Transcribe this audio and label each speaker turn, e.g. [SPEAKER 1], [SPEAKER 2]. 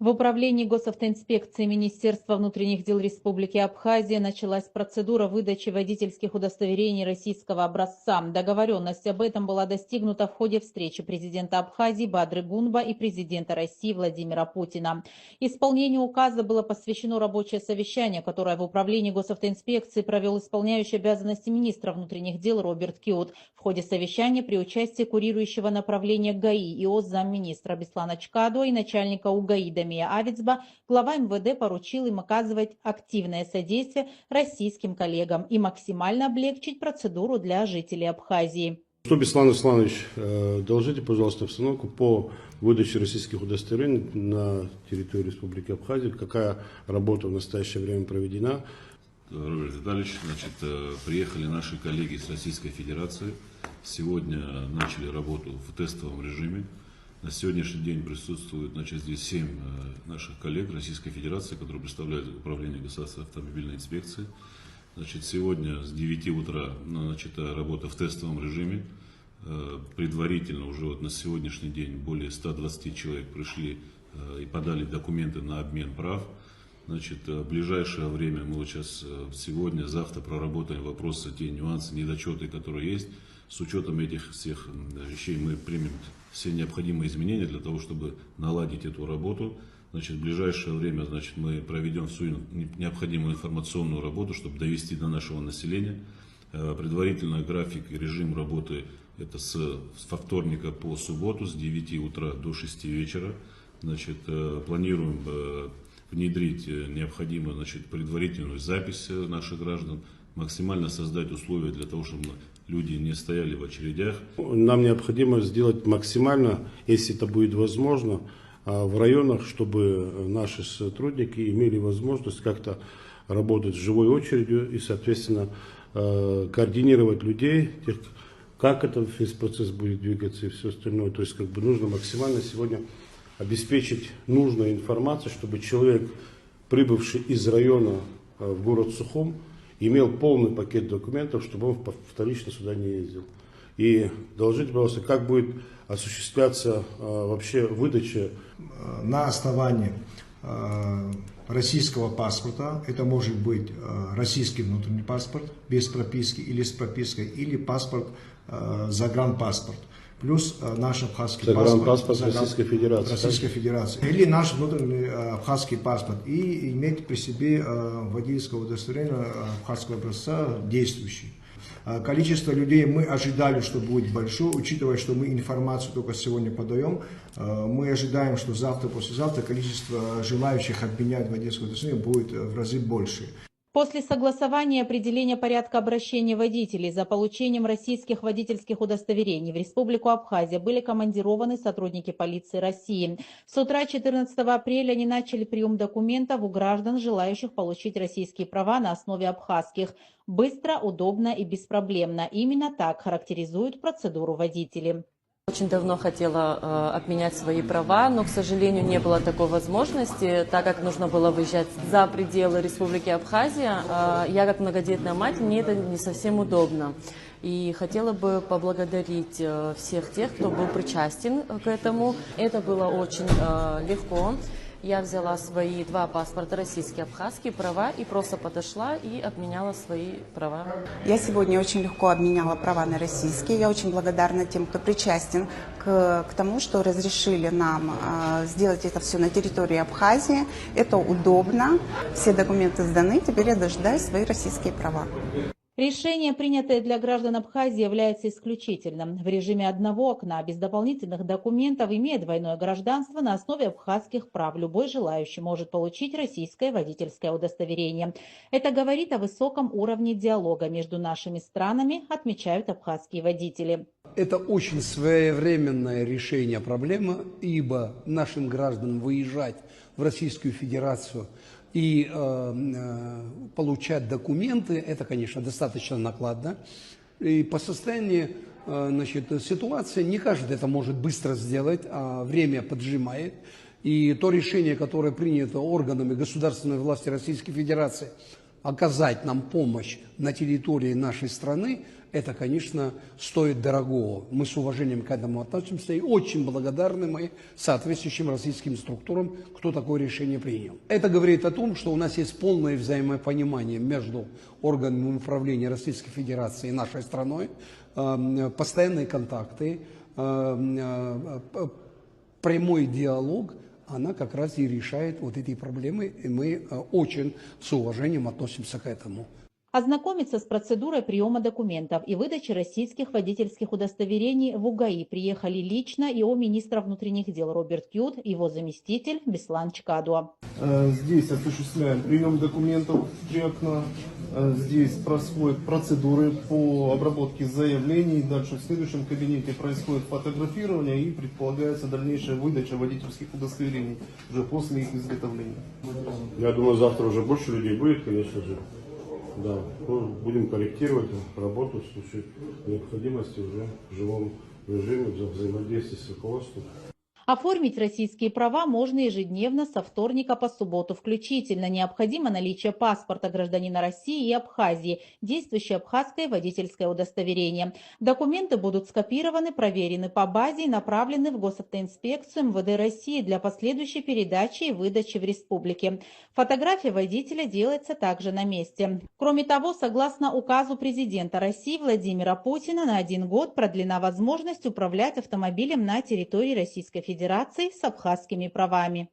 [SPEAKER 1] В управлении госавтоинспекции Министерства внутренних дел Республики Абхазия началась процедура выдачи водительских удостоверений российского образца. Договоренность об этом была достигнута в ходе встречи президента Абхазии Бадры Гунба и президента России Владимира Путина. Исполнению указа было посвящено рабочее совещание, которое в управлении госавтоинспекции провел исполняющий обязанности министра внутренних дел Роберт Киут. В ходе совещания при участии курирующего направления ГАИ ИО замминистра Беслана Чкадо и начальника УГАИ Дамия Авицба, глава МВД поручил им оказывать активное содействие российским коллегам и максимально облегчить процедуру для жителей Абхазии.
[SPEAKER 2] Беслан Исланович, доложите, пожалуйста, обстановку по выдаче российских удостоверений на территории Республики Абхазия. Какая работа в настоящее время проведена?
[SPEAKER 3] Роберт Витальевич, приехали наши коллеги из Российской Федерации. Сегодня начали работу в тестовом режиме. На сегодняшний день присутствует здесь 7 наших коллег Российской Федерации, которые представляют Управление государственной автомобильной инспекции. Сегодня с 9 утра работа в тестовом режиме. Предварительно уже на сегодняшний день более 120 человек пришли и подали документы на обмен прав. В ближайшее время мы сегодня, завтра проработаем вопросы, те нюансы, недочеты, которые есть. С учетом этих всех вещей мы примем все необходимые изменения для того, чтобы наладить эту работу. В ближайшее время мы проведем всю необходимую информационную работу, чтобы довести до нашего населения. Предварительно график и режим работы это с вторника по субботу с 9 утра до 6 вечера. Планируем внедрить необходимую предварительную запись наших граждан, максимально создать условия для того, чтобы люди не стояли в очередях.
[SPEAKER 2] Нам необходимо сделать максимально, если это будет возможно, в районах, чтобы наши сотрудники имели возможность как-то работать с живой очередью и, соответственно, координировать людей, как этот весь процесс будет двигаться и все остальное. То есть нужно максимально сегодня обеспечить нужную информацию, чтобы человек, прибывший из района в город Сухум, имел полный пакет документов, чтобы он вторично сюда не ездил. И доложите, пожалуйста, как будет осуществляться вообще выдача?
[SPEAKER 4] На основании российского паспорта, это может быть российский внутренний паспорт без прописки или с пропиской, или паспорт, загранпаспорт. Плюс наш абхазский
[SPEAKER 2] паспорт Российской Федерации.
[SPEAKER 4] Российской Федерации. Или наш внутренний абхазский паспорт. И иметь при себе водительское удостоверение абхазского образца действующий. Количество людей мы ожидали, что будет большое, учитывая, что мы информацию только сегодня подаем. Мы ожидаем, что завтра, послезавтра количество желающих обменять водительское удостоверение будет в разы больше.
[SPEAKER 1] После согласования и определения порядка обращения водителей за получением российских водительских удостоверений в Республику Абхазия были командированы сотрудники полиции России. С утра 14 апреля они начали прием документов у граждан, желающих получить российские права на основе абхазских. Быстро, удобно и беспроблемно. Именно так характеризуют процедуру водители.
[SPEAKER 5] Очень давно хотела обменять свои права, но, к сожалению, не было такой возможности, так как нужно было выезжать за пределы Республики Абхазия. Я, как многодетная мать, мне это не совсем удобно. И хотела бы поблагодарить всех тех, кто был причастен к этому. Это было очень легко. Я взяла свои 2 паспорта, российские, абхазские, права, и просто подошла и обменяла свои права.
[SPEAKER 6] Я сегодня очень легко обменяла права на российские. Я очень благодарна тем, кто причастен к тому, что разрешили нам сделать это все на территории Абхазии. Это удобно. Все документы сданы, теперь я дожидаюсь свои российские права.
[SPEAKER 1] Решение, принятое для граждан Абхазии, является исключительным. В режиме одного окна, без дополнительных документов, имея двойное гражданство, на основе абхазских прав любой желающий может получить российское водительское удостоверение. Это говорит о высоком уровне диалога между нашими странами, отмечают абхазские водители.
[SPEAKER 7] Это очень своевременное решение проблемы, ибо нашим гражданам выезжать в Российскую Федерацию и получать документы, это, конечно, достаточно накладно. И по состоянию ситуации не каждый это может быстро сделать, а время поджимает. И то решение, которое принято органами государственной власти Российской Федерации оказать нам помощь на территории нашей страны, это, конечно, стоит дорогого. Мы с уважением к этому относимся и очень благодарны мы соответствующим российским структурам, кто такое решение принял. Это говорит о том, что у нас есть полное взаимопонимание между органами управления Российской Федерации и нашей страной, постоянные контакты, прямой диалог, она как раз и решает вот эти проблемы, и мы очень с уважением относимся к этому.
[SPEAKER 1] Ознакомиться с процедурой приема документов и выдачи российских водительских удостоверений в УГАИ приехали лично ИО министра внутренних дел Роберт Кьют и его заместитель Беслан Чкадуа.
[SPEAKER 8] Здесь осуществляем прием документов в 3 окна. Здесь происходят процедуры по обработке заявлений. Дальше в следующем кабинете происходит фотографирование и предполагается дальнейшая выдача водительских удостоверений уже после их изготовления.
[SPEAKER 2] Я думаю, завтра уже больше людей будет, конечно же. Да, будем корректировать работу в случае необходимости уже в живом режиме, в взаимодействии с руководством.
[SPEAKER 1] Оформить российские права можно ежедневно со вторника по субботу включительно. Необходимо наличие паспорта гражданина России и Абхазии, действующее абхазское водительское удостоверение. Документы будут скопированы, проверены по базе и направлены в госавтоинспекцию МВД России для последующей передачи и выдачи в республике. Фотография водителя делается также на месте. Кроме того, согласно указу президента России Владимира Путина, на 1 год продлена возможность управлять автомобилем на территории Российской Федерации с абхазскими правами.